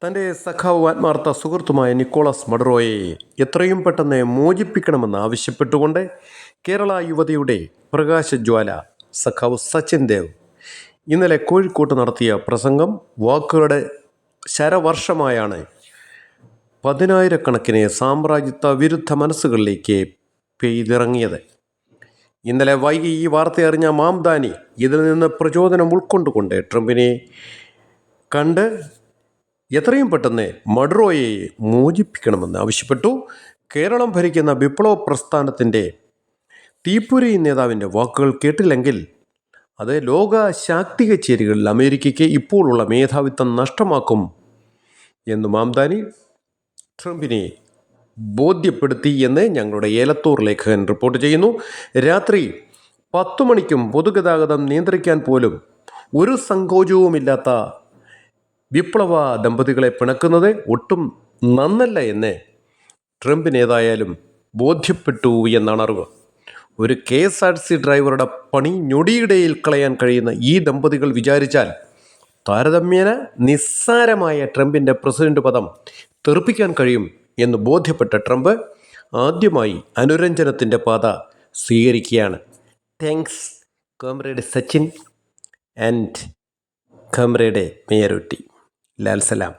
തൻ്റെ സഖാവ് ആത്മാർത്ഥ സുഹൃത്തുമായ നിക്കോളാസ് മഡുറോയെ എത്രയും പെട്ടെന്ന് മോചിപ്പിക്കണമെന്ന് ആവശ്യപ്പെട്ടുകൊണ്ട് കേരള യുവതിയുടെ പ്രകാശജ്വാല സഖാവ് സച്ചിൻ ദേവ് ഇന്നലെ കോഴിക്കോട്ട് നടത്തിയ പ്രസംഗം വാക്കുകളുടെ ശരവർഷമായാണ് പതിനായിരക്കണക്കിന് സാമ്രാജ്യത്വ വിരുദ്ധ മനസ്സുകളിലേക്ക് പെയ്തിറങ്ങിയത്. ഇന്നലെ വൈകി ഈ വാർത്തയറിഞ്ഞ മാംദാനി ഇതിൽ നിന്ന് പ്രചോദനം ഉൾക്കൊണ്ടുകൊണ്ട് ട്രംപിനെ കണ്ട് എത്രയും പെട്ടെന്ന് മഡുറോയെ മോചിപ്പിക്കണമെന്ന് ആവശ്യപ്പെട്ടു. കേരളം ഭരിക്കുന്ന വിപ്ലവ പ്രസ്ഥാനത്തിൻ്റെ തീപ്പൊരി നേതാവിൻ്റെ വാക്കുകൾ കേട്ടില്ലെങ്കിൽ അത് ലോക ശാക്തിക ചേരികളിൽ അമേരിക്കയ്ക്ക് ഇപ്പോഴുള്ള മേധാവിത്വം നഷ്ടമാക്കും എന്ന് മാംദാനി ട്രംപിനെ ബോധ്യപ്പെടുത്തി എന്ന് ഞങ്ങളുടെ ഏലത്തൂർ ലേഖകൻ റിപ്പോർട്ട് ചെയ്യുന്നു. രാത്രി 10 മണിക്കും പൊതുഗതാഗതം നിയന്ത്രിക്കാൻ പോലും ഒരു സങ്കോചവുമില്ലാത്ത വിപ്ലവ ദമ്പതികളെ പിണക്കുന്നത് ഒട്ടും നന്നല്ല എന്ന് ട്രംപിനേതായാലും ബോധ്യപ്പെട്ടു എന്നാണ് അറിവ്. ഒരു KSRTC ഡ്രൈവറുടെ പണി ഞൊടിയിടയിൽ കളയാൻ കഴിയുന്ന ഈ ദമ്പതികൾ വിചാരിച്ചാൽ താരതമ്യേന നിസ്സാരമായ ട്രംപിൻ്റെ പ്രസിഡന്റ് പദം തെറിപ്പിക്കാൻ കഴിയും എന്ന് ബോധ്യപ്പെട്ട ട്രംപ് ആദ്യമായി അനുരഞ്ജനത്തിൻ്റെ പാത സ്വീകരിക്കുകയാണ്. Thanks comrade Sachin and comrade മേയറുട്ടി. ലാൽ സലാം.